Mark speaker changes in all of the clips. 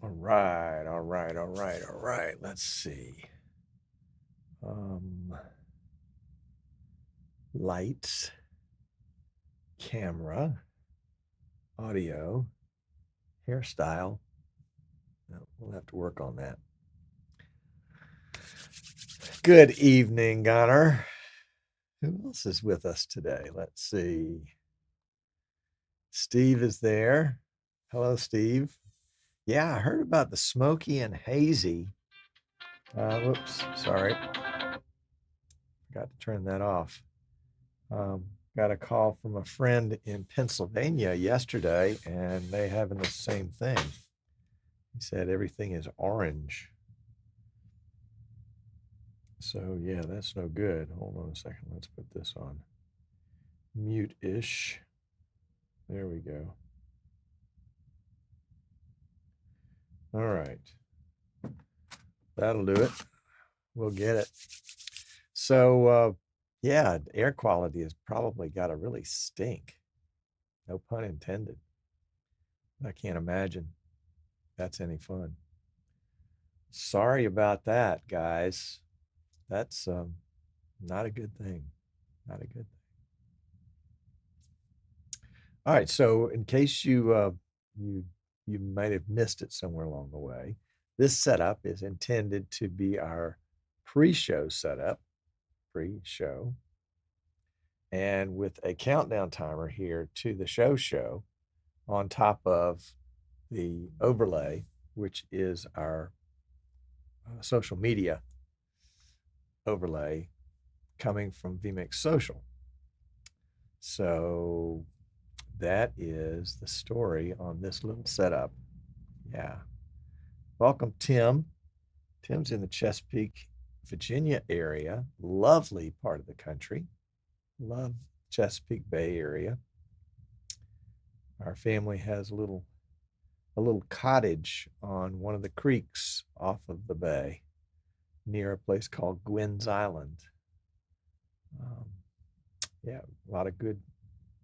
Speaker 1: All right, all right, all right, all right. Let's see. Lights, camera, audio, hairstyle. No, we'll have to work on that. Good evening, Gunnar. Who else is with us today? Let's see. Steve is there. Hello, Steve. Yeah, I heard about the smoky and hazy. Whoops, sorry. Forgot to turn that off. Got a call from a friend in Pennsylvania yesterday, and they having the same thing. He said everything is orange. So yeah, that's no good. Hold on a second. Let's put this on mute-ish. There we go. All right. That'll do it. We'll get it. So yeah, air quality has probably got to really stink. No pun intended. I can't imagine that's any fun. Sorry about that, guys. That's not a good thing. Not a good thing. All right. So in case you might have missed it somewhere along the way, this setup is intended to be our pre-show setup, pre-show, and with a countdown timer here to the show on top of the overlay, which is our social media overlay coming from vMix Social. So that is the story on this little setup. Yeah. Welcome, Tim. Tim's in the Chesapeake, Virginia area. Lovely part of the country. Love Chesapeake Bay area. Our family has a little cottage on one of the creeks off of the bay near a place called Gwynn's Island. Yeah, a lot of good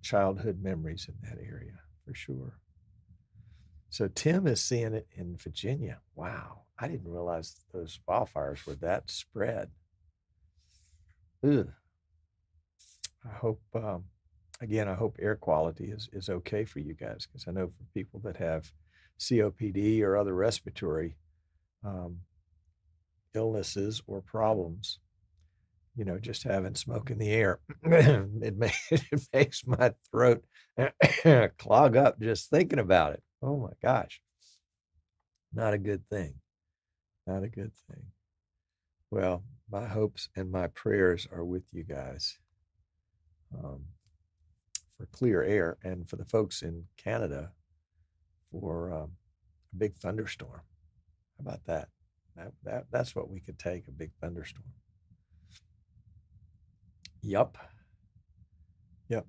Speaker 1: childhood memories in that area for sure. So Tim is seeing it in Virginia. Wow, I didn't realize those wildfires were that spread. Ugh. I hope, again, I hope air quality is okay for you guys, because I know for people that have COPD or other respiratory um, illnesses or problems, just having smoke in the air, it makes my throat clog up just thinking about it. Oh my gosh. Not a good thing. Not a good thing. Well, my hopes and my prayers are with you guys for clear air, and for the folks in Canada for a big thunderstorm. How about that? That's what we could take, a big thunderstorm. Yup. Yep.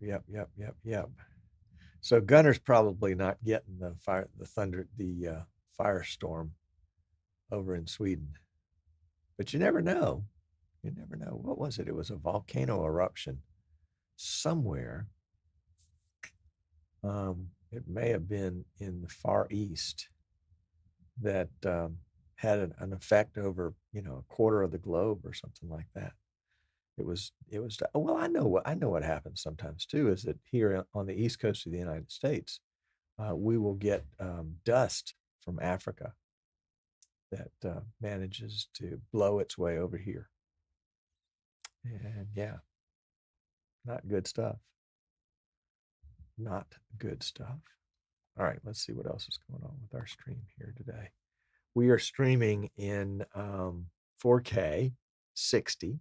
Speaker 1: So Gunner's probably not getting the firestorm over in Sweden, but you never know. You never know. What was it? It was a volcano eruption somewhere. It may have been in the Far East that had an effect over, a quarter of the globe or something like that. It was well, I know what happens sometimes too, is that here on the east coast of the United States, we will get dust from Africa that manages to blow its way over here. And yeah, not good stuff. Not good stuff. All right, let's see what else is going on with our stream here today. We are streaming in 4K 60.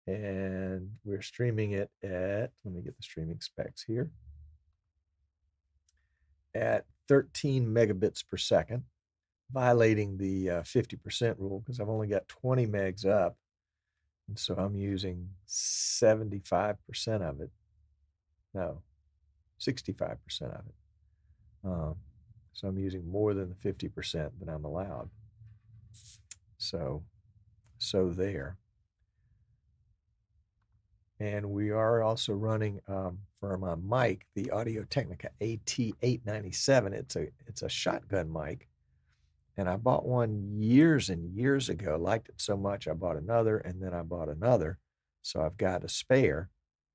Speaker 1: And we're streaming it at, let me get the streaming specs here, at 13 megabits per second, violating the 50% rule because I've only got 20 megs up. And so I'm using 75% of it. No, 65% of it. So I'm using more than the 50% that I'm allowed. So there. And we are also running for my mic the Audio Technica AT897. It's a shotgun mic, And I bought one years and years ago, liked it so much, I bought another, and then I bought another. So I've got a spare,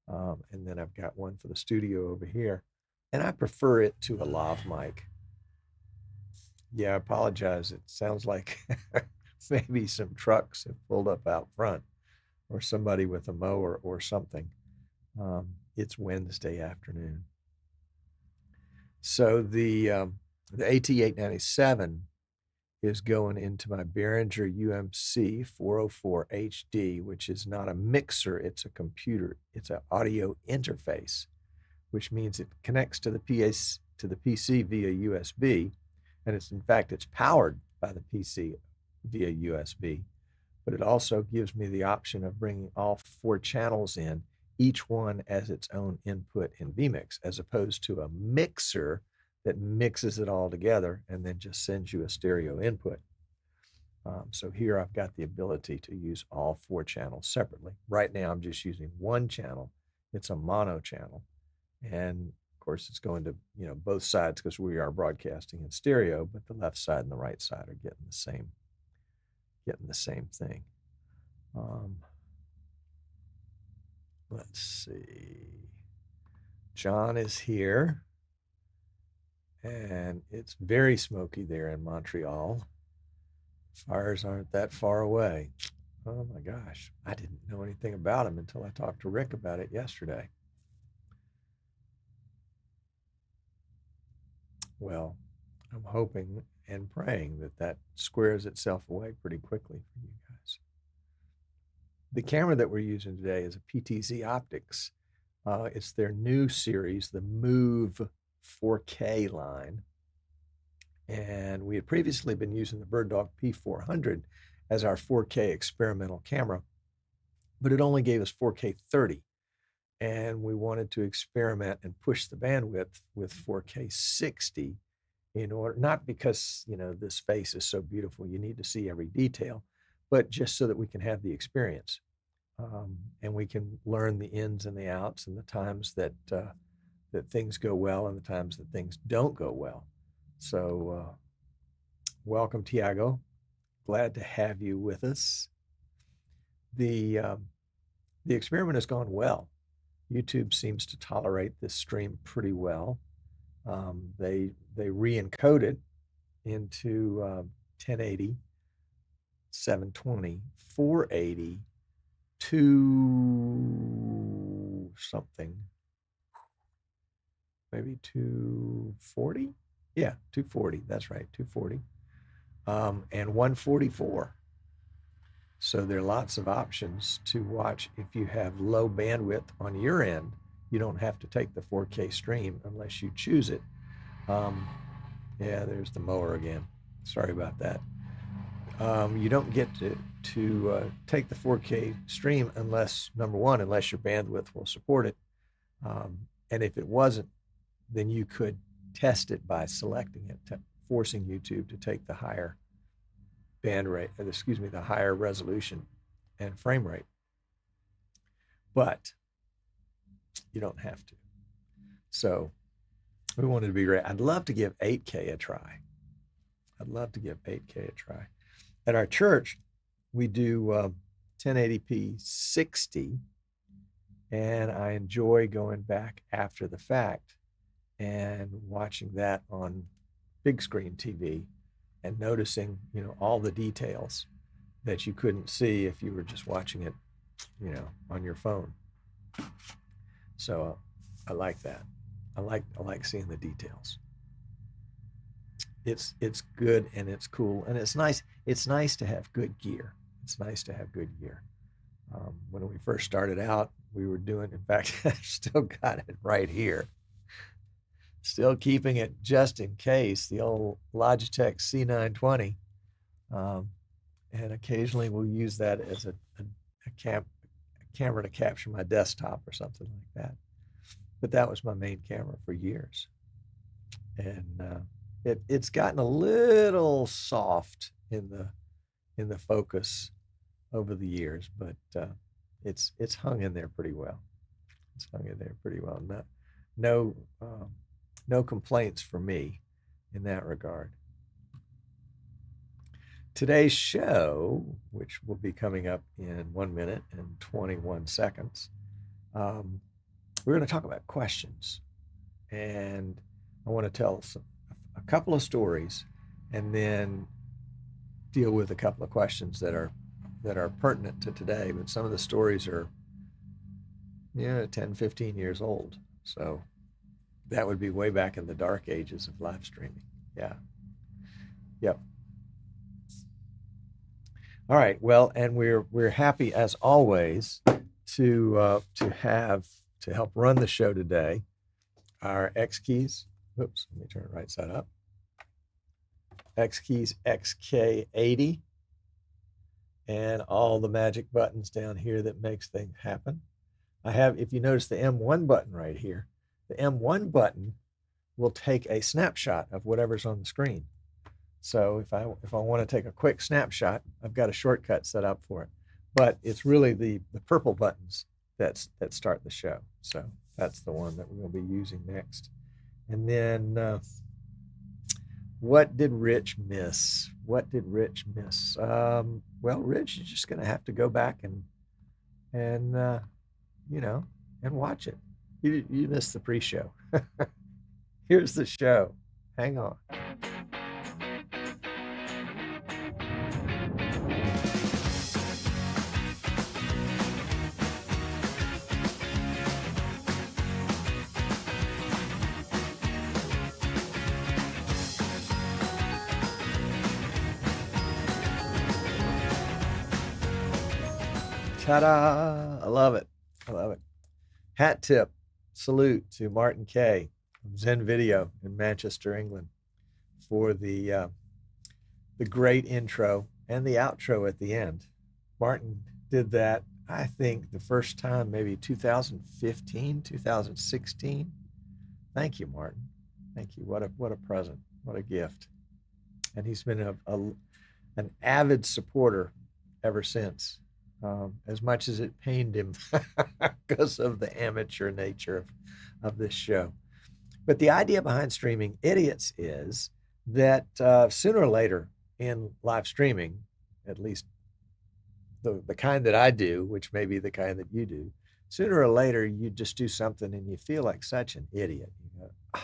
Speaker 1: and then I've got one for the studio over here. And I prefer it to a lav mic. Yeah, I apologize. It sounds like maybe some trucks have pulled up out front or somebody with a mower or something. It's Wednesday afternoon. So the AT897 is going into my Behringer UMC 404 HD, which is not a mixer, it's a computer. It's an audio interface, which means it connects to the PC via USB, and it's powered by the PC via USB. But it also gives me the option of bringing all 4 channels in, each one as its own input in vMix, as opposed to a mixer that mixes it all together and then just sends you a stereo input. So here I've got the ability to use all 4 channels separately. Right now I'm just using one channel. It's a mono channel. And of course it's going to, both sides because we are broadcasting in stereo, but the left side and the right side are getting the same thing. Let's see. John is here. And it's very smoky there in Montreal. Fires aren't that far away. Oh my gosh. I didn't know anything about them until I talked to Rick about it yesterday. Well, I'm hoping and praying that squares itself away pretty quickly for you guys. The camera that we're using today is a PTZ Optics. It's their new series, the Move 4K line. And we had previously been using the BirdDog P400 as our 4K experimental camera, but it only gave us 4K 30. And we wanted to experiment and push the bandwidth with 4K 60 in order, not because, this face is so beautiful, you need to see every detail, but just so that we can have the experience. And we can learn the ins and the outs and the times that things go well and the times that things don't go well. So welcome, Tiago. Glad to have you with us. The experiment has gone well. YouTube seems to tolerate this stream pretty well. They re-encode it into 1080, 720, 480, to something. Maybe 240? Yeah, 240. That's right, 240. And 144. So there are lots of options to watch. If you have low bandwidth on your end, you don't have to take the 4K stream unless you choose it. Yeah, there's the mower again. Sorry about that. You don't get to take the 4K stream unless, number one, unless your bandwidth will support it. And if it wasn't, then you could test it by selecting it, forcing YouTube to take the higher the higher resolution and frame rate. But you don't have to. So we wanted to be ready. I'd love to give 8K a try. At our church, we do 1080p 60, and I enjoy going back after the fact and watching that on big screen TV and noticing, all the details that you couldn't see if you were just watching it, on your phone. So I like that. I like seeing the details. It's good and it's cool and it's nice. It's nice to have good gear. When we first started out, we were doing, in fact, I still got it right here. Still keeping it just in case, the old Logitech C920. And occasionally we'll use that as a camera to capture my desktop or something like that. But that was my main camera for years. And it's gotten a little soft in the focus over the years, but it's hung in there pretty well. No complaints for me in that regard. Today's show, which will be coming up in 1 minute and 21 seconds, we're going to talk about questions. And I want to tell a couple of stories and then deal with a couple of questions that are pertinent to today. But some of the stories are 10, 15 years old. So that would be way back in the dark ages of live streaming. Yeah. Yep. All right. Well, and we're happy as always to help run the show today. Our X keys. Oops, let me turn it right side up. X keys XK80, and all the magic buttons down here that makes things happen. I have, if you notice the M1 button right here, the M1 button will take a snapshot of whatever's on the screen. So if I want to take a quick snapshot, I've got a shortcut set up for it. But it's really the purple buttons that start the show. So that's the one that we're going to be using next. And then what did Rich miss? What did Rich miss? Well, Rich is just going to have to go back and watch it. You missed the pre-show. Here's the show. Hang on. Ta-da! I love it. I love it. Hat tip, salute to Martin Kay from Zen Video in Manchester, England, for the great intro and the outro at the end. Martin did that, I think, the first time, maybe 2015, 2016. Thank you, Martin. Thank you. What a present. What a gift. And he's been an avid supporter ever since. As much as it pained him because of the amateur nature of this show. But the idea behind Streaming Idiots is that sooner or later in live streaming, at least the kind that I do, which may be the kind that you do, sooner or later you just do something and you feel like such an idiot. You go, I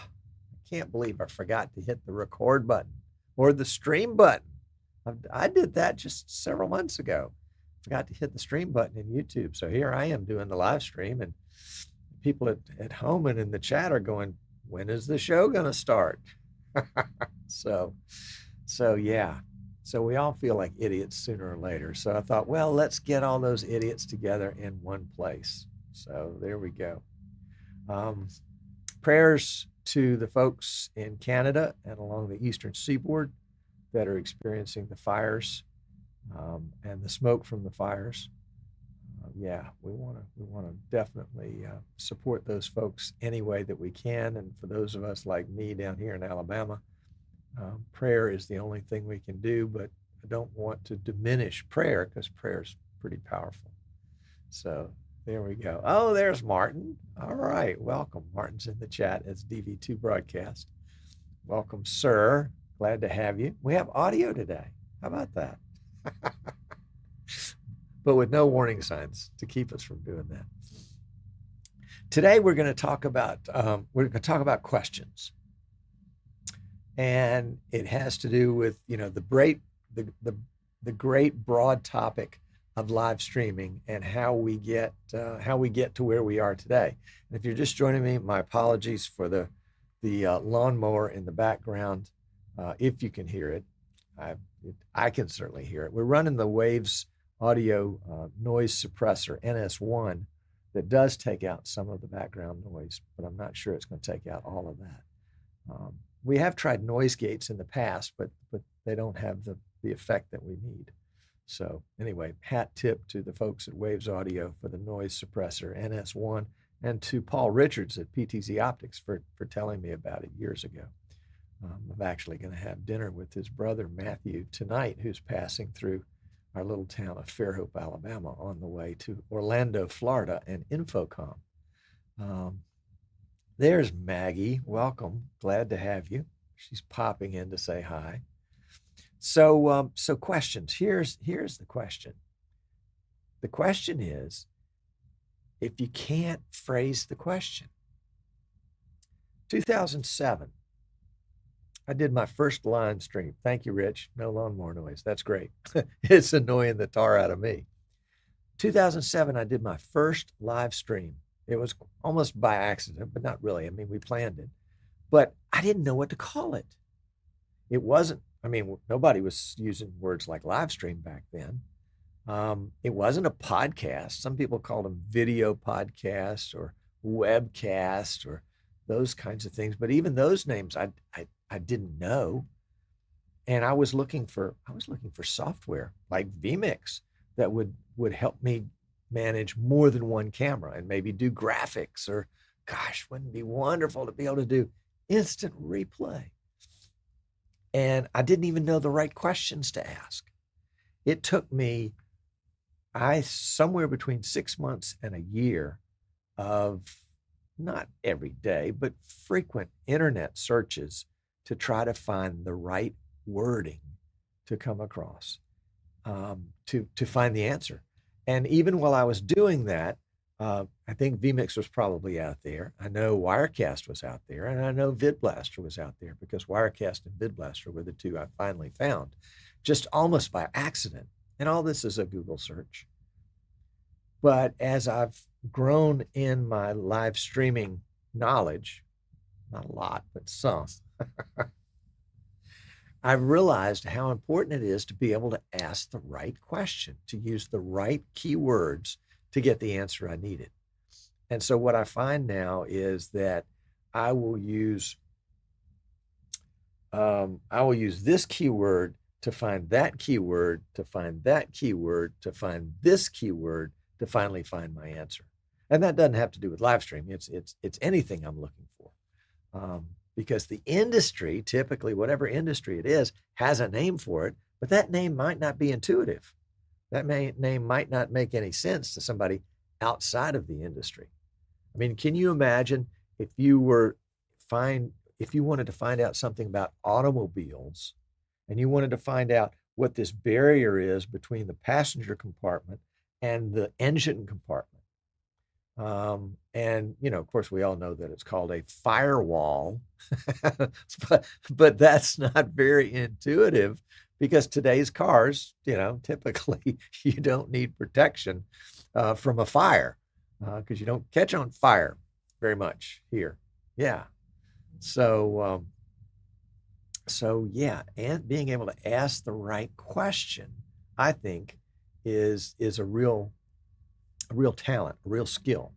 Speaker 1: can't believe I forgot to hit the record button or the stream button. I did that just several months ago. Forgot to hit the stream button in YouTube. So here I am doing the live stream, and people at home and in the chat are going, when is the show going to start? So yeah. So we all feel like idiots sooner or later. So I thought, well, let's get all those idiots together in one place. So there we go. Prayers to the folks in Canada and along the eastern seaboard that are experiencing the fires. And the smoke from the fires. We want to definitely support those folks any way that we can. And for those of us like me down here in Alabama, prayer is the only thing we can do. But I don't want to diminish prayer because prayer is pretty powerful. So there we go. Oh, there's Martin. All right, welcome. Martin's in the chat as DV2 Broadcast. Welcome, sir. Glad to have you. We have audio today. How about that? But with no warning signs to keep us from doing that. Today we're going to talk about questions, and it has to do with the great broad topic of live streaming and how we get to where we are today. And if you're just joining me, my apologies for the lawnmower in the background. If you can hear it. I can certainly hear it. We're running the Waves audio noise suppressor, NS1, that does take out some of the background noise, but I'm not sure it's going to take out all of that. We have tried noise gates in the past, but they don't have the effect that we need. So anyway, hat tip to the folks at Waves Audio for the noise suppressor, NS1, and to Paul Richards at PTZ Optics for telling me about it years ago. I'm actually going to have dinner with his brother, Matthew, tonight, who's passing through our little town of Fairhope, Alabama, on the way to Orlando, Florida, and Infocom. There's Maggie. Welcome. Glad to have you. She's popping in to say hi. So questions. Here's the question. The question is, if you can't phrase the question. 2007, I did my first line stream. Thank you, Rich. No lawnmower noise. That's great. It's annoying the tar out of me. 2007, I did my first live stream. It was almost by accident, but not really. I mean, we planned it, but I didn't know what to call it. It wasn't, I mean, nobody was using words like live stream back then. It wasn't a podcast. Some people called them video podcasts or webcast or those kinds of things. But even those names, I didn't know. And I was looking for software like vMix that would help me manage more than one camera and maybe do graphics, or gosh, wouldn't it be wonderful to be able to do instant replay? And I didn't even know the right questions to ask. It took me somewhere between 6 months and a year of not every day, but frequent internet searches to try to find the right wording to come across, to find the answer. And even while I was doing that, I think vMix was probably out there. I know Wirecast was out there, and I know VidBlaster was out there, because Wirecast and VidBlaster were the two I finally found, just almost by accident. And all this is a Google search. But as I've grown in my live streaming knowledge, not a lot, but some, I've realized how important it is to be able to ask the right question, to use the right keywords to get the answer I needed. And so what I find now is that I will use this keyword to find that keyword, to find that keyword, to find this keyword, to finally find my answer. And that doesn't have to do with live streaming. It's anything I'm looking for. Because the industry, typically whatever industry it is, has a name for it, but that name might not be intuitive. That name might not make any sense to somebody outside of the industry. I mean, can you imagine if you wanted to find out something about automobiles, and you wanted to find out what this barrier is between the passenger compartment and the engine compartment? And, of course, we all know that it's called a firewall, but that's not very intuitive, because today's cars, typically you don't need protection from a fire, because you don't catch on fire very much here. Yeah. So yeah, and being able to ask the right question, I think, is a real talent, a real skill,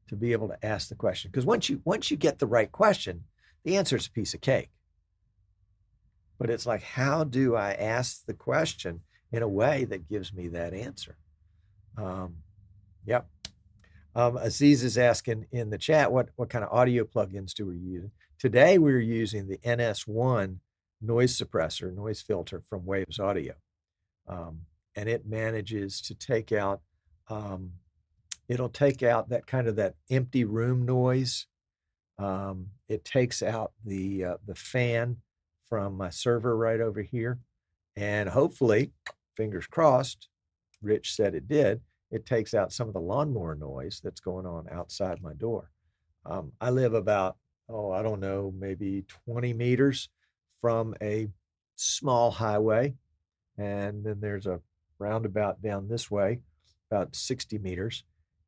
Speaker 1: to be able to ask the question. Because once you get the right question, the answer is a piece of cake. But it's like, how do I ask the question in a way that gives me that answer? Yep. Aziz is asking in the chat, what kind of audio plugins do we use? Today, we're using the NS1 noise suppressor, noise filter from Waves Audio. And it manages to take out, it'll take out that empty room noise. It takes out the fan from my server right over here. And hopefully, fingers crossed, Rich said it did, it takes out some of the lawnmower noise that's going on outside my door. I live about, I don't know, maybe 20 meters from a small highway. And then there's a roundabout down this way, about 60 meters.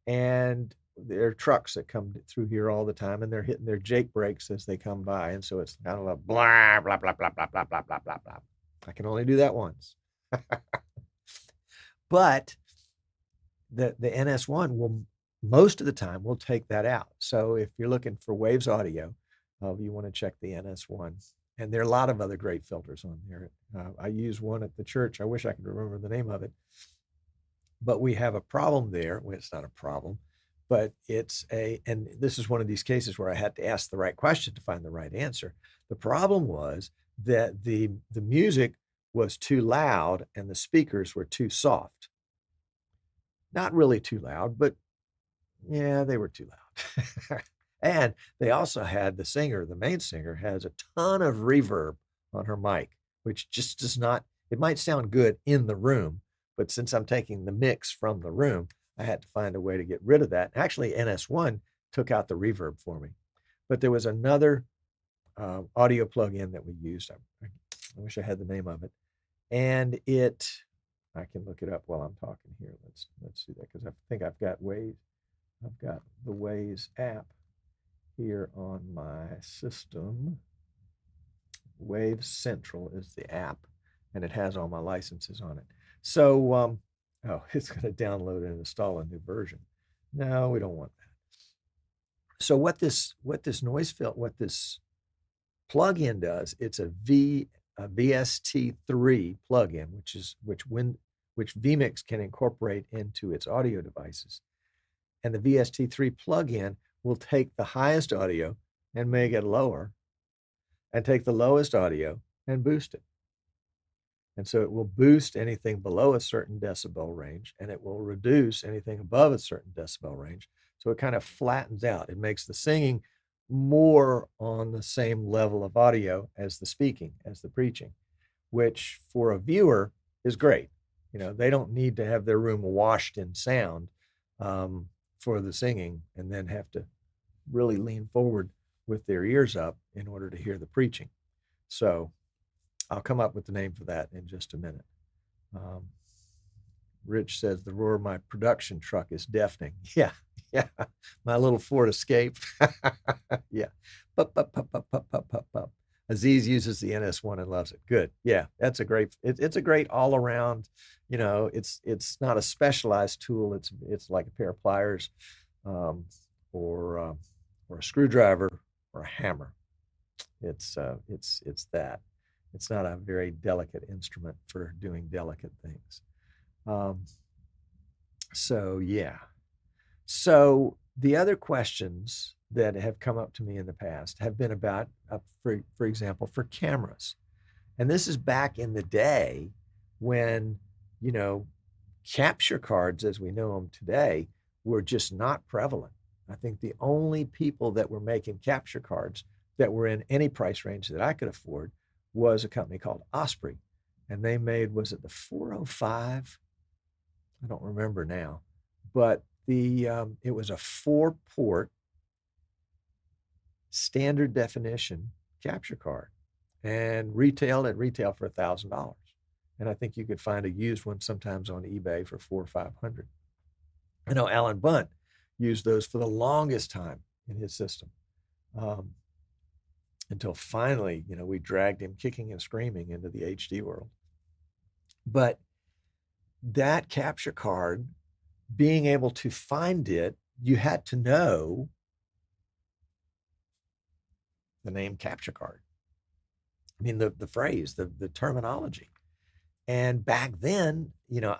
Speaker 1: And there are trucks that come through here all the time, and they're hitting their Jake brakes as they come by. And so it's kind of a blah, blah, blah, blah, blah, blah, blah, blah, blah, blah. I can only do that once. But the NS1 will, most of the time, will take that out. So if you're looking for Waves Audio, you want to check the NS1. And there are a lot of other great filters on there. I use one at the church. I wish I could remember the name of it. But we have a problem there. Well, it's not a problem, but and this is one of these cases where I had to ask the right question to find the right answer. The problem was that the music was too loud and the speakers were too soft. Not really too loud, but yeah, they were too loud. And they also had the main singer has a ton of reverb on her mic, which just does not It might sound good in the room, but since I'm taking the mix from the room, I had to find a way to get rid of that. Actually, NS1 took out the reverb for me. But there was another audio plugin that we used. I wish I had the name of it. And I can look it up while I'm talking here. Let's do that, because I think I've got the Waves app here on my system. Waves Central is the app, and it has all my licenses on it. So, it's going to download and install a new version. No, we don't want that. So what this plugin does, it's a VST3 plugin, which vMix can incorporate into its audio devices. And the VST3 plugin will take the highest audio and make it lower, and take the lowest audio and boost it. And so it will boost anything below a certain decibel range, and it will reduce anything above a certain decibel range. So it kind of flattens out. It makes the singing more on the same level of audio as the speaking, as the preaching, which for a viewer is great. They don't need to have their room washed in sound for the singing and then have to really lean forward with their ears up in order to hear the preaching. So I'll come up with the name for that in just a minute. Rich says the roar of my production truck is deafening. Yeah. My little Ford Escape. Yeah. Aziz uses the NS1 and loves it. Good. Yeah, that's a great. It's a great all around. It's not a specialized tool. It's like a pair of pliers, or a screwdriver or a hammer. It's that. It's not a very delicate instrument for doing delicate things. So yeah. So the other questions that have come up to me in the past have been about, for example, for cameras. And this is back in the day when, capture cards as we know them today were just not prevalent. I think the only people that were making capture cards that were in any price range that I could afford was a company called Osprey. And they made, was it the 405? I don't remember now, but it was a 4-port standard definition capture card, and retail for $1,000. And I think you could find a used one sometimes on eBay for $400 or $500. I know Alan Bunt used those for the longest time in his system, until finally, we dragged him kicking and screaming into the HD world. But that capture card, being able to find it, you had to know the name capture card. I mean, the phrase, the terminology. And back then,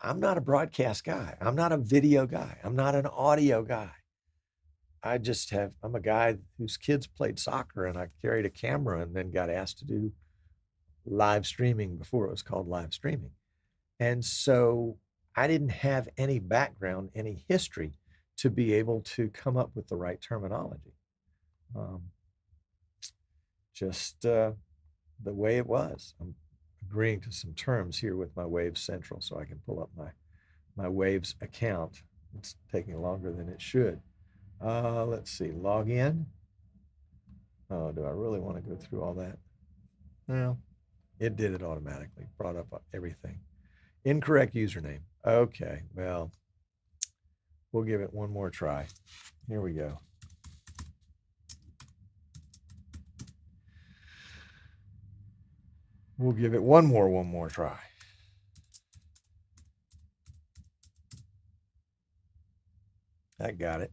Speaker 1: I'm not a broadcast guy. I'm not a video guy. I'm not an audio guy. I'm a guy whose kids played soccer, and I carried a camera and then got asked to do live streaming before it was called live streaming. And so I didn't have any background, any history to be able to come up with the right terminology. Just the way it was. I'm agreeing to some terms here with my Waves Central so I can pull up my Waves account. It's taking longer than it should. Let's see, log in. Oh, do I really want to go through all that? No, it did it automatically, brought up everything. Incorrect username. Okay, well, we'll give it one more try. Here we go. We'll give it one more try. I got it.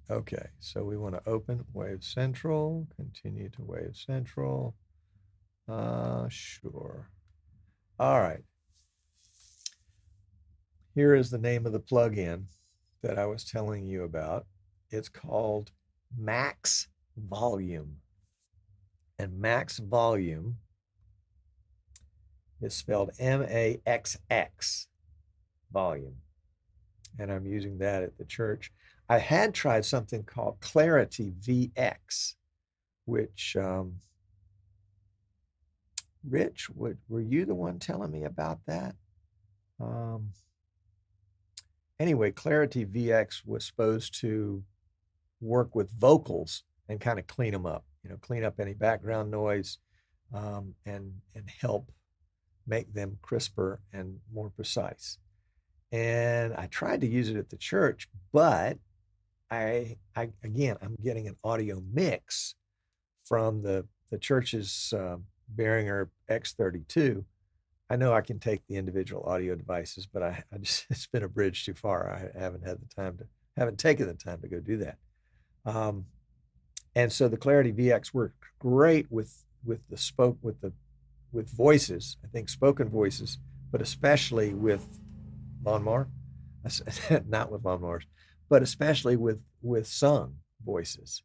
Speaker 1: Okay, so we want to open Wave Central, continue to Wave Central. Sure. All right. Here is the name of the plugin that I was telling you about. It's called Max Volume. And Max Volume is spelled MAXX, volume. And I'm using that at the church. I had tried something called Clarity VX, which Rich, were you the one telling me about that? Um, anyway, Clarity VX was supposed to work with vocals and kind of clean them up, clean up any background noise, and help make them crisper and more precise. And I tried to use it at the church, but I'm getting an audio mix from the church's Behringer X32. I know I can take the individual audio devices, but I just it's been a bridge too far. I haven't taken the time to go do that. Um, and so the Clarity VX worked great with the spoke with voices. I think spoken voices, but especially with lawnmower, not with lawnmowers, but especially with sung voices.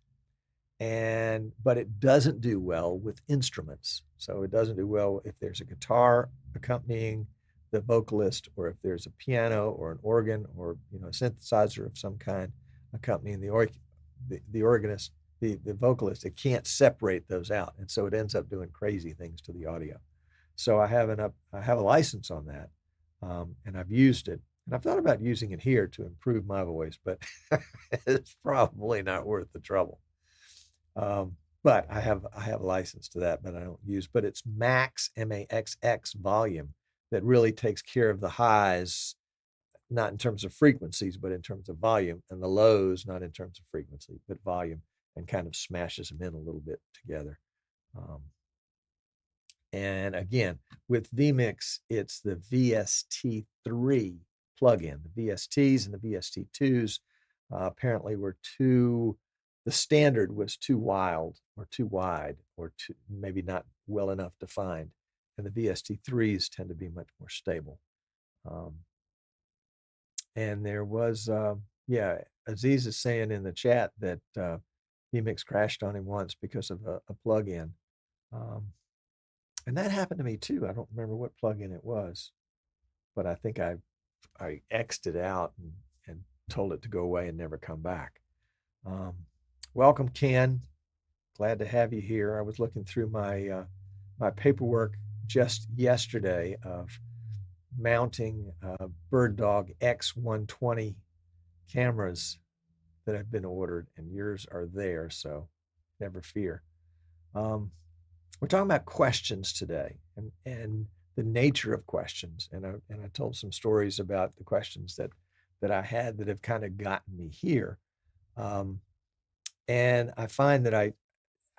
Speaker 1: But it doesn't do well with instruments. So it doesn't do well if there's a guitar accompanying the vocalist, or if there's a piano or an organ, or a synthesizer of some kind accompanying the organist, the vocalist. It can't separate those out, and so it ends up doing crazy things to the audio. So I have a license on that, and I've used it, and I've thought about using it here to improve my voice, but it's probably not worth the trouble. But I have a license to that, but I don't use. But it's Max, MAXX volume, that really takes care of the highs, not in terms of frequencies, but in terms of volume, and the lows, not in terms of frequency, but volume, and kind of smashes them in a little bit together. And again, with vMix, it's the VST3 plugin. The VSTs and the VST2s apparently were the standard was too wild or too wide, or maybe not well enough defined. And the VST3s tend to be much more stable. And there was, Aziz is saying in the chat that vMix crashed on him once because of a plugin. And that happened to me too. I don't remember what plugin it was, but I think I X'd it out and told it to go away and never come back. Welcome, Ken. Glad to have you here. I was looking through my paperwork just yesterday of mounting Bird Dog X120 cameras that have been ordered, and yours are there, so never fear. We're talking about questions today, and the nature of questions, and I told some stories about the questions that I had that have kind of gotten me here. And I find that I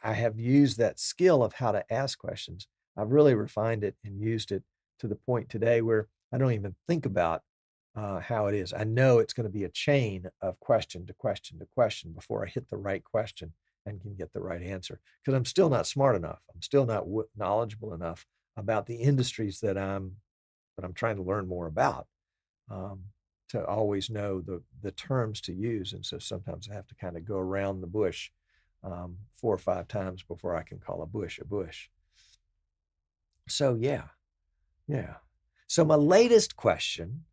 Speaker 1: have used that skill of how to ask questions. I've really refined it and used it to the point today where I don't even think about how it is. I know it's going to be a chain of question to question to question before I hit the right question and can get the right answer, because I'm still not smart enough. I'm still not knowledgeable enough about the industries that I'm trying to learn more about, to always know the terms to use. And so sometimes I have to kind of go around the bush 4 or 5 times before I can call a bush a bush. So yeah. So my latest question,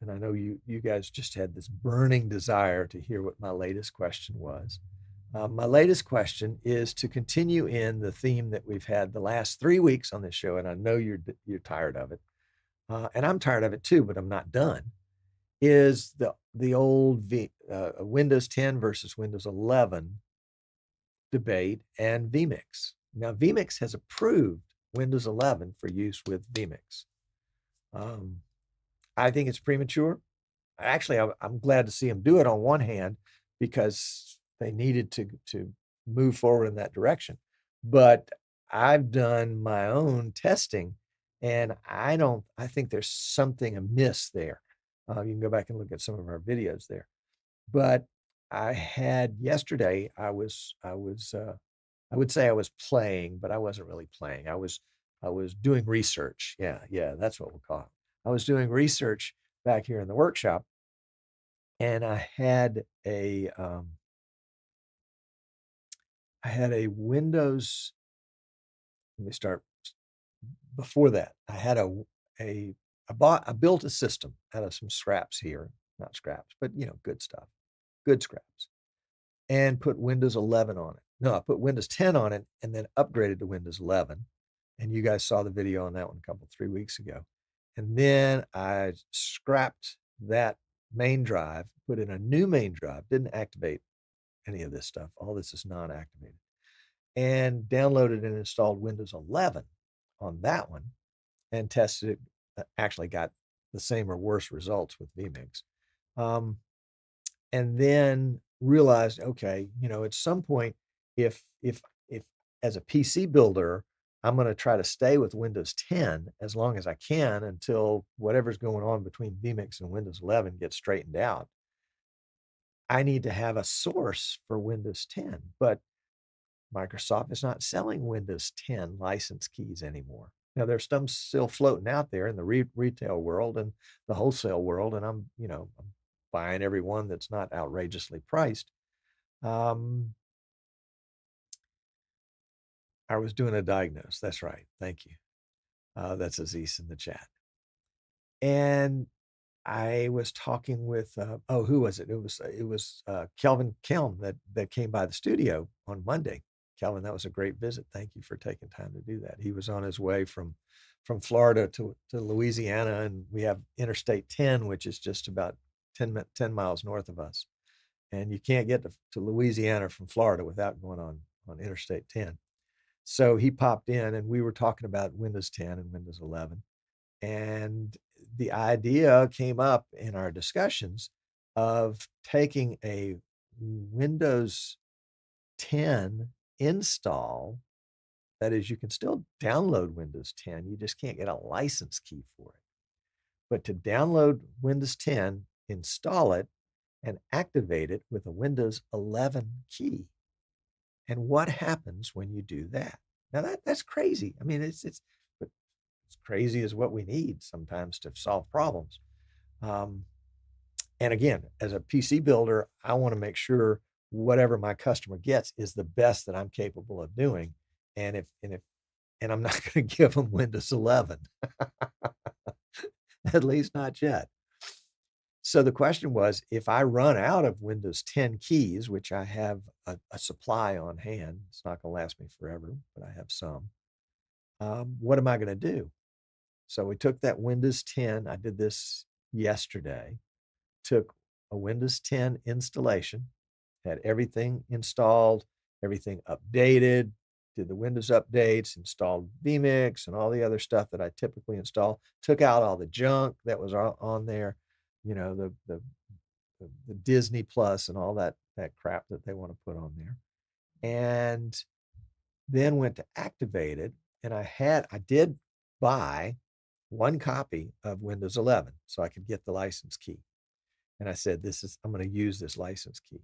Speaker 1: and I know you guys just had this burning desire to hear what my latest question was. My latest question is to continue in the theme that we've had the last 3 weeks on this show, and I know you're tired of it, and I'm tired of it too, but I'm not done. Is the old Windows 10 versus Windows 11 debate and vMix. Now, vMix has approved Windows 11 for use with vMix. I think it's premature. Actually, I'm glad to see them do it on one hand, because they needed to move forward in that direction. But I've done my own testing, and I think there's something amiss there. You can go back and look at some of our videos there. But I had yesterday, I would say I was playing, but I wasn't really playing. I was doing research. Yeah, that's what we'll call it. I was doing research back here in the workshop, and I had a Windows. Let me start before that. I built a system out of some scraps here, not scraps, but good stuff, good scraps, and put Windows 11 on it. No, I put Windows 10 on it and then upgraded to Windows 11. And you guys saw the video on that one 3 weeks ago. And then I scrapped that main drive, put in a new main drive, didn't activate any of this stuff. All this is non-activated, and downloaded and installed Windows 11 on that one and tested it. Actually got the same or worse results with vMix. And then realized, okay, at some point, if as a PC builder, I'm going to try to stay with Windows 10 as long as I can until whatever's going on between vMix and Windows 11 gets straightened out. I need to have a source for Windows 10, but Microsoft is not selling Windows 10 license keys anymore. Now, there's some still floating out there in the retail world and the wholesale world, and I'm buying every one that's not outrageously priced. I was doing a diagnose. That's right. Thank you. That's Aziz in the chat. And I was talking with who was it? It was Kelvin Kelm that came by the studio on Monday. Kelvin, that was a great visit. Thank you for taking time to do that. He was on his way from Florida to Louisiana, and we have Interstate 10, which is just about 10 miles north of us. And you can't get to Louisiana from Florida without going on Interstate 10. So he popped in, and we were talking about Windows 10 and Windows 11. And the idea came up in our discussions of taking a Windows 10 install. That is, you can still download Windows 10. You just can't get a license key for it. But to download Windows 10, install it, and activate it with a Windows 11 key. And what happens when you do that? Now that's crazy. I mean, it's crazy is what we need sometimes to solve problems. And again, as a PC builder, I want to make sure whatever my customer gets is the best that I'm capable of doing. And I'm not going to give them Windows 11, at least not yet. So the question was, if I run out of Windows 10 keys, which I have a supply on hand, it's not going to last me forever, but I have some. What am I going to do? So we took that Windows 10. I did this yesterday. Took a Windows 10 installation, had everything installed, everything updated, did the Windows updates, installed vMix and all the other stuff that I typically install. Took out all the junk that was on there, the Disney Plus and all that crap that they want to put on there, and then went to activate it. And I did buy one copy of Windows 11 so I could get the license key. And I said, I'm going to use this license key.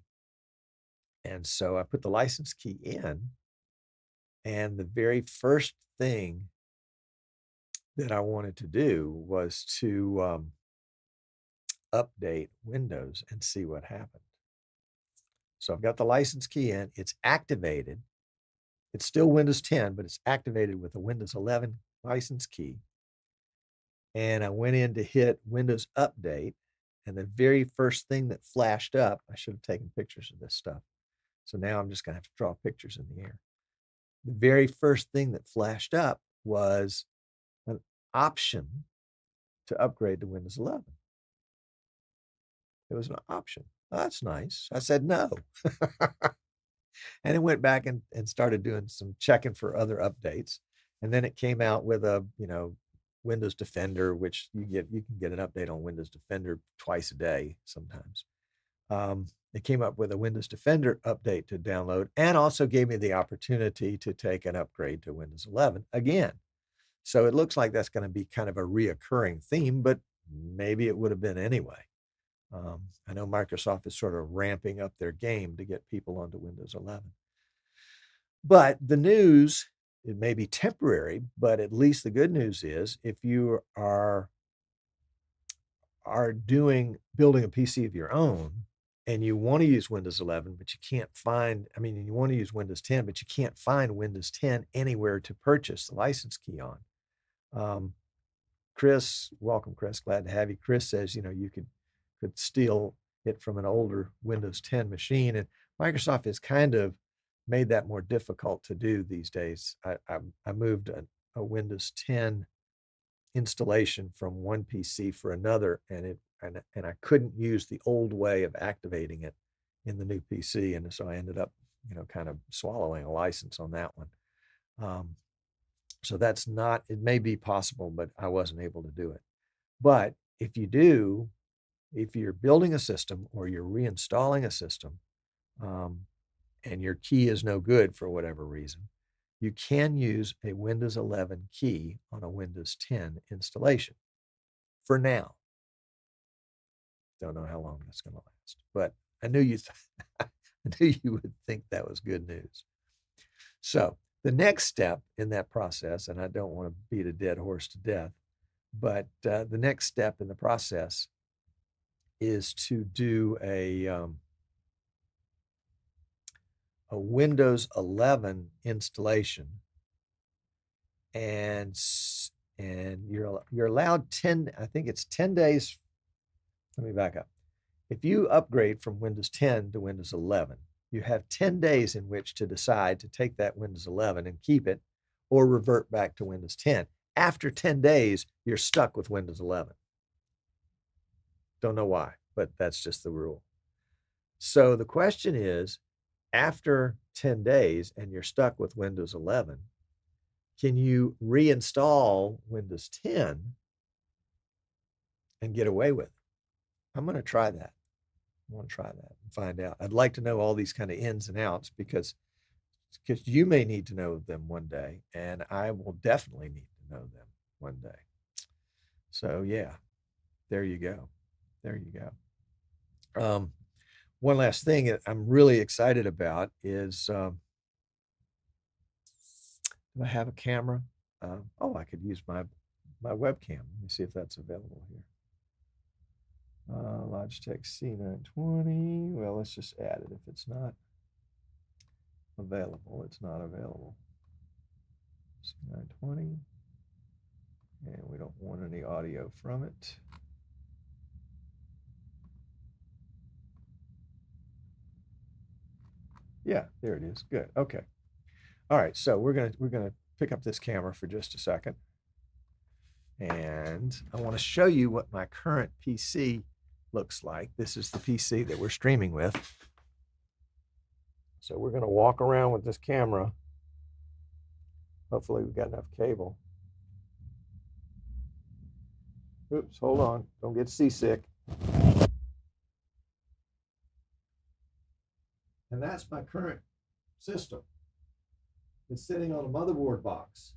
Speaker 1: And so I put the license key in, and the very first thing that I wanted to do was to update Windows and see what happened. So I've got the license key in, it's activated. It's still Windows 10, but it's activated with a Windows 11 license key. And I went in to hit Windows Update, and the very first thing that flashed up, I should have taken pictures of this stuff. So now I'm just going to have to draw pictures in the air. The very first thing that flashed up was an option to upgrade to Windows 11. It was an option. Oh, that's nice. I said no. And it went back and started doing some checking for other updates. And then it came out with a, Windows Defender, which you can get an update on Windows Defender twice a day sometimes. It came up with a Windows Defender update to download, and also gave me the opportunity to take an upgrade to Windows 11 again. So it looks like that's going to be kind of a reoccurring theme, but maybe it would have been anyway. I know Microsoft is sort of ramping up their game to get people onto Windows 11. But the news, it may be temporary, but at least the good news is if you are building a PC of your own and you want to use Windows 11, but you can't find, you want to use Windows 10, but you can't find Windows 10 anywhere to purchase the license key on. Chris, welcome, Chris. Glad to have you. Chris says, you could steal it from an older Windows 10 machine. And Microsoft has kind of made that more difficult to do these days. I moved a a Windows 10 installation from one PC for another, and I couldn't use the old way of activating it in the new PC, and so I ended up, kind of swallowing a license on that one. So that's not, it may be possible, but I wasn't able to do it. But if you're building a system or you're reinstalling a system, and your key is no good for whatever reason, you can use a Windows 11 key on a Windows 10 installation for now. Don't know how long that's going to last, but I knew I knew you would think that was good news. So the next step in that process, and I don't want to beat a dead horse to death, but the next step in the process is to do a Windows 11 installation, and you're allowed 10. I think it's 10 days. Let me back up. If you upgrade from Windows 10 to Windows 11, you have 10 days in which to decide to take that Windows 11 and keep it, or revert back to Windows 10. After 10 days, you're stuck with Windows 11. Don't know why, but that's just the rule. So the question is, after 10 days and you're stuck with Windows 11, can you reinstall Windows 10 and get away with it? I'm going to try that. I want to try that and find out. I'd like to know all these kind of ins and outs, because you may need to know them one day, and I will definitely need to know them one day. So yeah, there you go. There you go. One last thing that I'm really excited about is, do I have a camera? I could use my webcam. Let me see if that's available here. Logitech C920. Well, let's just add it. If it's not available, it's not available. C920. And we don't want any audio from it. Yeah, there it is. Good. Okay. All right. So we're gonna pick up this camera for just a second, and I want to show you what my current PC looks like. This is the PC that we're streaming with. So we're gonna walk around with this camera. Hopefully we've got enough cable. Oops, hold on. Don't get seasick. And that's my current system. It's sitting on a motherboard box.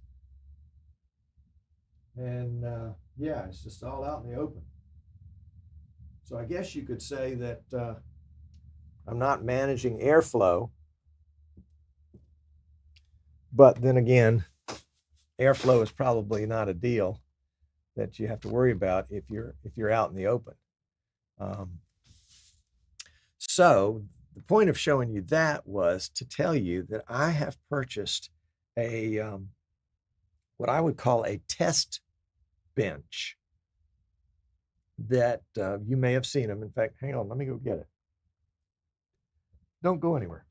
Speaker 1: And yeah, it's just all out in the open. So I guess you could say that I'm not managing airflow. But then again, airflow is probably not a deal that you have to worry about if you're out in the open. So the point of showing you that was to tell you that I have purchased a what I would call a test bench that you may have seen them. In fact, hang on, let me go get it. Don't go anywhere.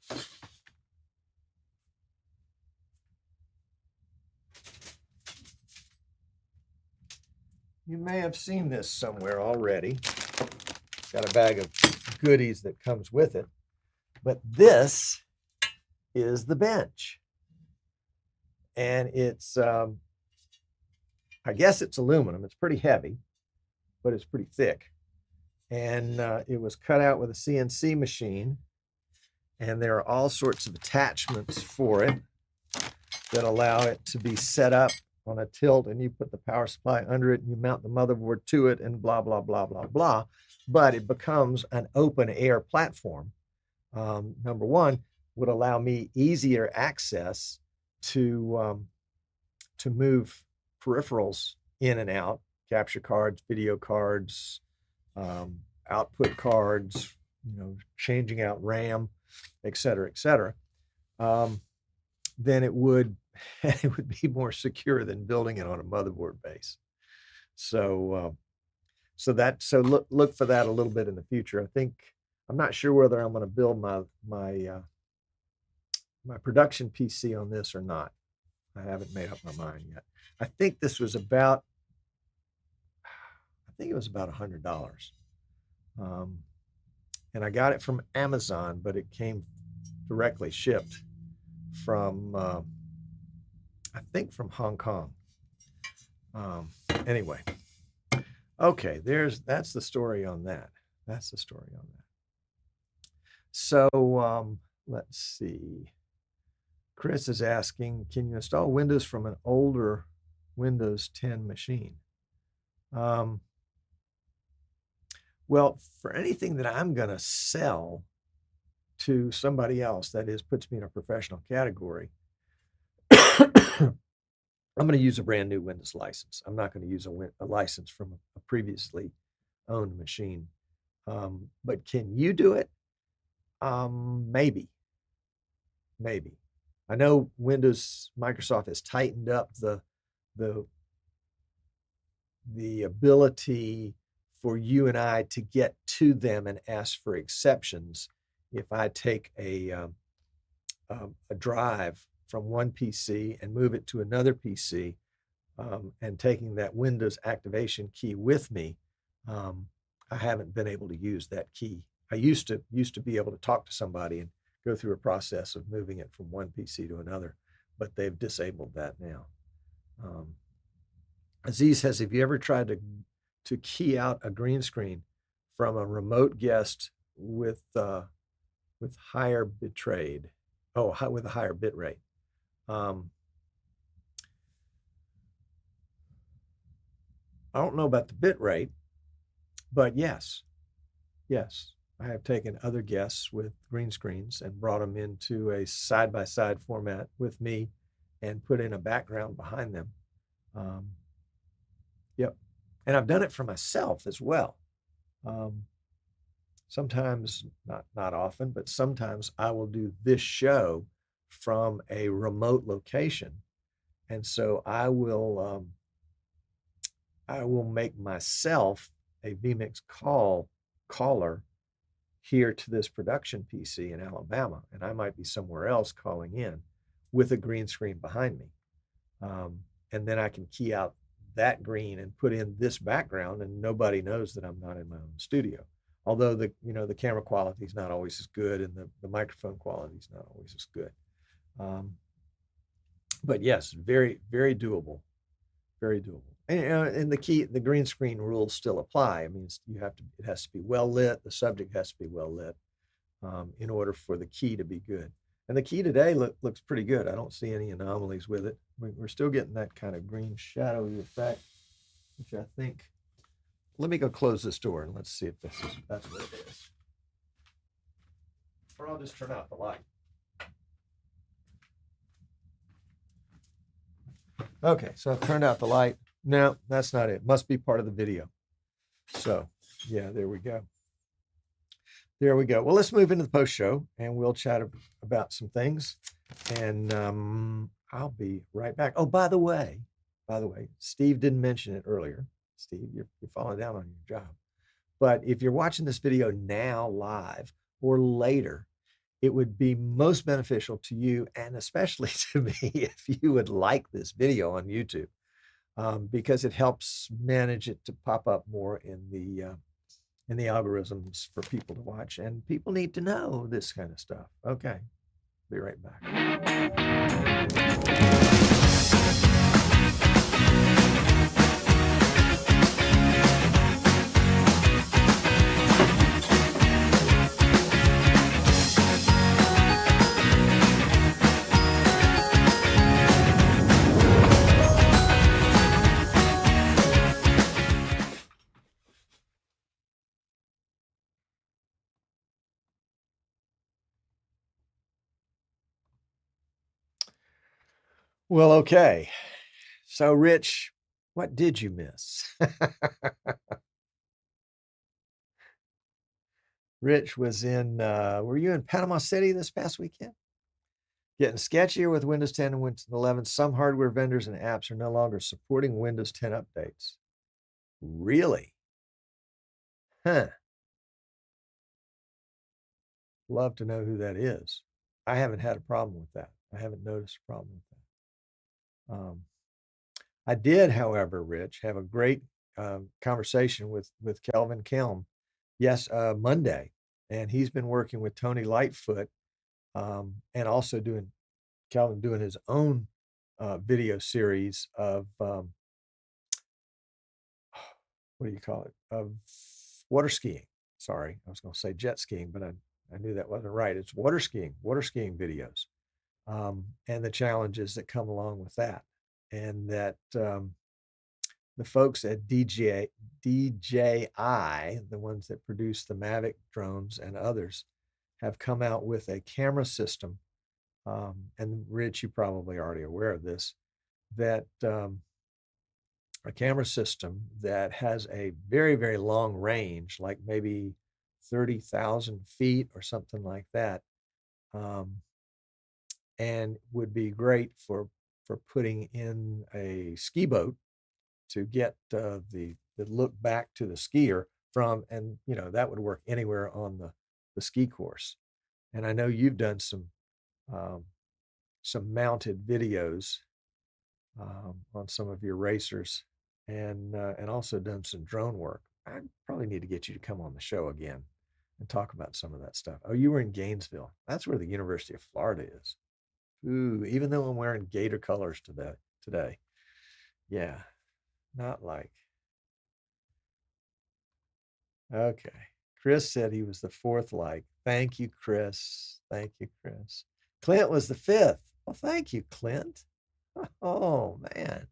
Speaker 1: You may have seen this somewhere already. Got a bag of goodies that comes with it. But this is the bench. And it's, I guess it's aluminum. It's pretty heavy, but it's pretty thick. And it was cut out with a CNC machine. And there are all sorts of attachments for it that allow it to be set up on a tilt, and you put the power supply under it and you mount the motherboard to it and blah, blah, blah, blah, blah. But it becomes an open air platform. Number one, would allow me easier access to move peripherals in and out, capture cards, video cards, output cards, changing out RAM, et cetera, then it would be more secure than building it on a motherboard base. So look for that a little bit in the future. I'm not sure whether I'm going to build my production PC on this or not. I haven't made up my mind yet. I think this was about, I think it was about $100. Um, and I got it from Amazon, but it came directly shipped from, I think from Hong Kong. Anyway, okay, that's the story on that. That's the story on that. So let's see. Chris is asking, can you install Windows from an older Windows 10 machine? Well, for anything that I'm going to sell to somebody else, that is, puts me in a professional category, I'm going to use a brand new Windows license. I'm not going to use a license from a previously owned machine. But can you do it? Maybe. I know Microsoft has tightened up the ability for you and I to get to them and ask for exceptions if I take a drive from one PC and move it to another PC, and taking that Windows activation key with me. I haven't been able to use that key. I used to be able to talk to somebody and go through a process of moving it from one PC to another, but they've disabled that now. Aziz says, have you ever tried to key out a green screen from a remote guest with higher bitrate? With a higher bit rate. I don't know about the bit rate, but yes, I have taken other guests with green screens and brought them into a side-by-side format with me and put in a background behind them. Yep. And I've done it for myself as well. Sometimes, not often, but sometimes I will do this show from a remote location. And so I will make myself a vMix caller here to this production PC in Alabama, and I might be somewhere else calling in with a green screen behind me. And then I can key out that green and put in this background, and nobody knows that I'm not in my own studio. Although the camera quality is not always as good, and the microphone quality is not always as good. But yes, very, very doable, very doable. And the green screen rules still apply. I mean, it has to be well lit. The subject has to be well lit in order for the key to be good. And the key today looks pretty good. I don't see any anomalies with it. We're still getting that kind of green shadowy effect, which I think. Let me go close this door and let's see if that's what it is. Or I'll just turn out the light. Okay, so I've turned out the light. No, that's not it. Must be part of the video. So, yeah, there we go. There we go. Well, let's move into the post show and we'll chat about some things. And I'll be right back. Oh, by the way, Steve didn't mention it earlier. Steve, you're falling down on your job. But if you're watching this video now live or later, it would be most beneficial to you and especially to me if you would like this video on YouTube, because it helps manage it to pop up more in the algorithms for people to watch, and people need to know this kind of stuff. Okay, be right back. Well, okay. So, Rich, what did you miss? Rich was were you in Panama City this past weekend? Getting sketchier with Windows 10 and Windows 11. Some hardware vendors and apps are no longer supporting Windows 10 updates. Really? Huh. Love to know who that is. I haven't had a problem with that. I haven't noticed a problem with that. Um, I did, however, Rich, have a great conversation with Kelvin Kelm. Yes, Monday, and he's been working with Tony Lightfoot, and also doing Calvin doing his own video series of what do you call it? Of water skiing. Sorry, I was going to say jet skiing, but I knew that wasn't right. It's water skiing videos, and the challenges that come along with that, and that the folks at DJI, the ones that produce the Mavic drones and others, have come out with a camera system. And Rich, you're probably already aware of this, that a camera system that has a very, very long range, like maybe 30,000 feet or something like that, um, and would be great for putting in a ski boat to get the look back to the skier from, and you know that would work anywhere on the ski course. And I know you've done um, some mounted videos on some of your racers, and also done some drone work. I probably need to get you to come on the show again and talk about some of that stuff. Oh, you were in Gainesville. That's where the University of Florida is. Ooh, even though I'm wearing Gator colors today. Yeah, not like. Okay. Chris said he was the fourth like. Thank you, Chris. Thank you, Chris. Clint was the fifth. Well, thank you, Clint. Oh, man.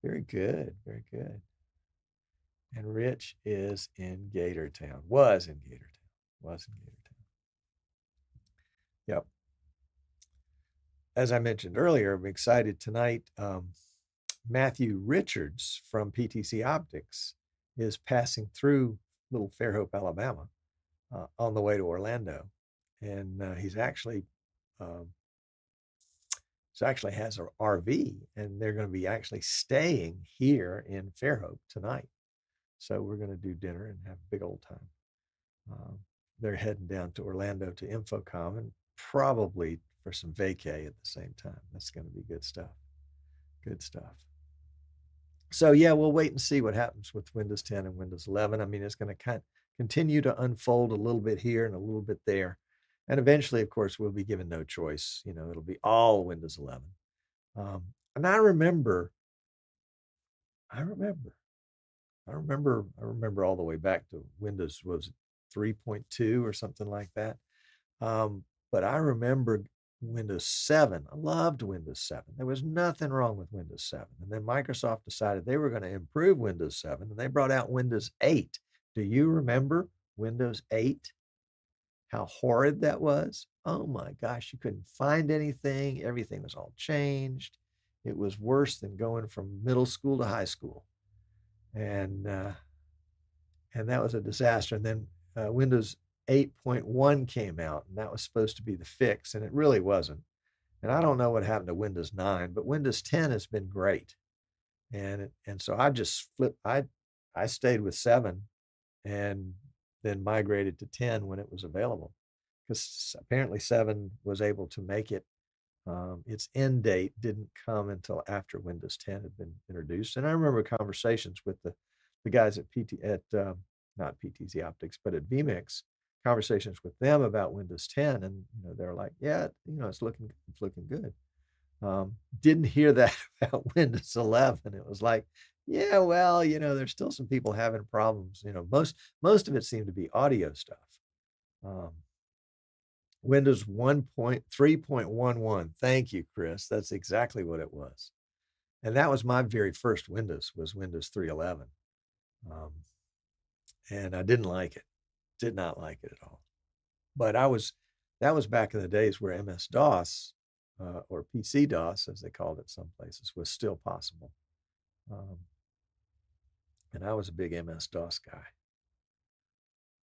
Speaker 1: Very good. Very good. And Rich is in Gatortown. Was in Gatortown. Was in Gatortown. Yep. As I mentioned earlier, I'm excited tonight. Matthew Richards from PTC Optics is passing through Little Fairhope, Alabama, on the way to Orlando, and um, he's actually has an RV, and they're going to be actually staying here in Fairhope tonight. So we're going to do dinner and have a big old time. Um, they're heading down to Orlando to Infocom and probably for some vacay at the same time. That's going to be good stuff. Good stuff. So yeah, we'll wait and see what happens with Windows 10 and Windows 11. I mean, it's going to continue to unfold a little bit here and a little bit there. And eventually, of course, we'll be given no choice. You know, it'll be all Windows 11. And I remember all the way back to Windows was 3.2 or something like that. But I remember Windows 7. I loved Windows 7. There was nothing wrong with Windows 7. And then Microsoft decided they were going to improve Windows 7 and they brought out Windows 8. Do you remember Windows 8? How horrid that was? Oh my gosh, you couldn't find anything. Everything was all changed. It was worse than going from middle school to high school. And that was a disaster. And then Windows 8.1 came out, and that was supposed to be the fix, and it really wasn't. And I don't know what happened to Windows 9, but Windows 10 has been great. And so I just flipped. I stayed with 7, and then migrated to 10 when it was available, because apparently 7 was able to make it. Its end date didn't come until after Windows 10 had been introduced. And I remember conversations with the guys at not PTZ Optics, but at vMix, conversations with them about Windows 10, and they're like, yeah, it's looking good. Didn't hear that about Windows 11. It was like, yeah, well, there's still some people having problems. Most of it seemed to be audio stuff. Windows 1.3.11. Thank you, Chris. That's exactly what it was. And that was my very first Windows, was Windows 3.11. And I didn't like it. Did not like it at all. But that was back in the days where MS-DOS, or PC-DOS, as they called it some places, was still possible. And I was a big MS-DOS guy.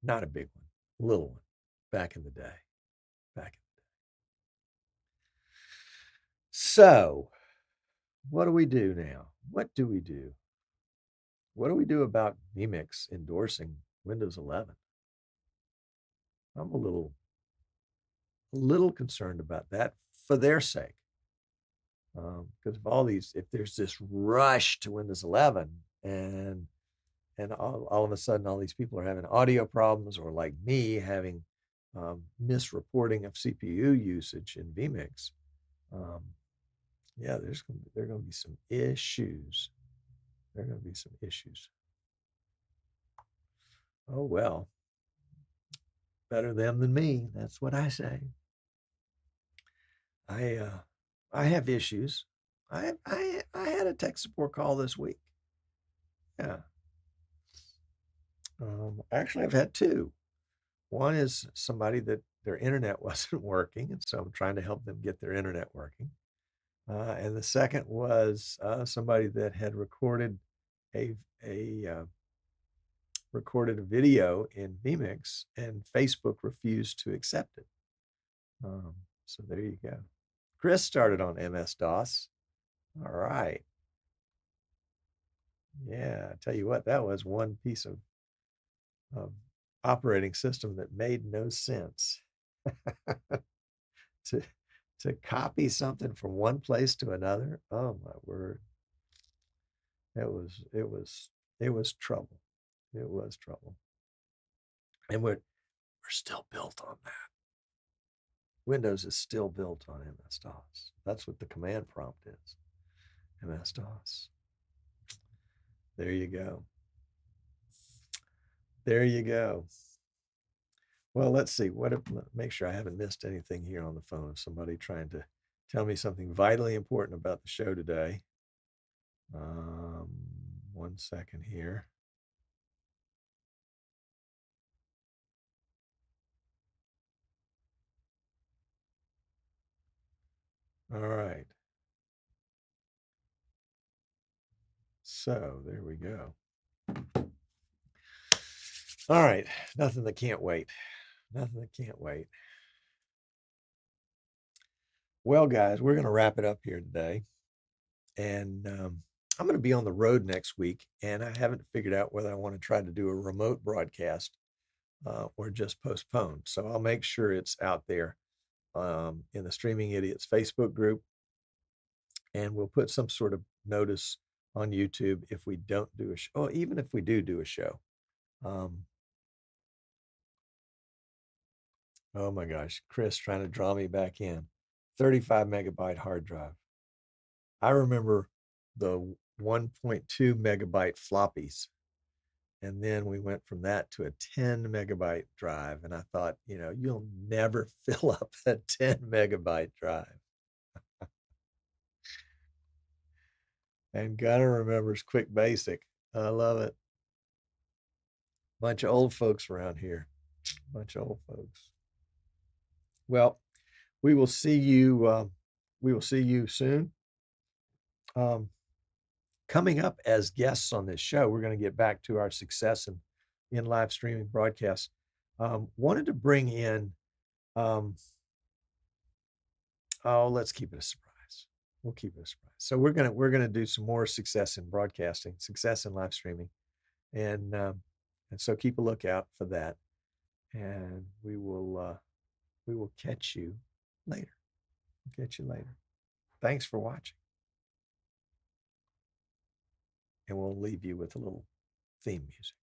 Speaker 1: Not a big one, a little one, back in the day. So, what do we do now? What do we do? What do we do about vMix endorsing Windows 11? I'm a little concerned about that for their sake. Because of all these, if there's this rush to Windows 11 and all of a sudden all these people are having audio problems, or like me having misreporting of CPU usage in vMix, um, yeah, there are going to be some issues. There are going to be some issues. Oh well, better them than me. That's what I say. I uh, I have issues. I had a tech support call this week. Yeah. Actually, I've had two. One is somebody that their internet wasn't working, and so I'm trying to help them get their internet working. And the second was somebody that had a a recorded a video in vMix, and Facebook refused to accept it. So there you go. Chris started on MS DOS. All right. Yeah, I tell you what, that was one piece of operating system that made no sense. to to copy something from one place to another. Oh my word. It was it was it was trouble. It was trouble. And we're still built on that. Windows is still built on MS-DOS. That's what the command prompt is. MS-DOS. There you go. There you go. Well, let's see. Make sure I haven't missed anything here on the phone of somebody trying to tell me something vitally important about the show today. 1 second here. All right. So there we go. All right. Nothing that can't wait. Nothing that can't wait. Well, guys, we're going to wrap it up here today. And I'm going to be on the road next week, and I haven't figured out whether I want to try to do a remote broadcast or just postpone. So I'll make sure it's out there in the Streaming Idiots Facebook group, and we'll put some sort of notice on YouTube if we don't do a show, or even if we do a show. Oh my gosh, Chris trying to draw me back in. 35 megabyte hard drive. I remember the 1.2 megabyte floppies. And then we went from that to a 10 megabyte drive. And I thought, you'll never fill up a 10 megabyte drive. And Gunner remembers Quick Basic. I love it. Bunch of old folks around here. Bunch of old folks. Well, we will see you. We will see you soon. Coming up as guests on this show, we're going to get back to our success in live streaming broadcasts. Wanted to bring in. Let's keep it a surprise. We'll keep it a surprise. So we're gonna do some more success in broadcasting, success in live streaming, and so keep a lookout for that. And we will catch you later. We'll catch you later. Thanks for watching. And we'll leave you with a little theme music.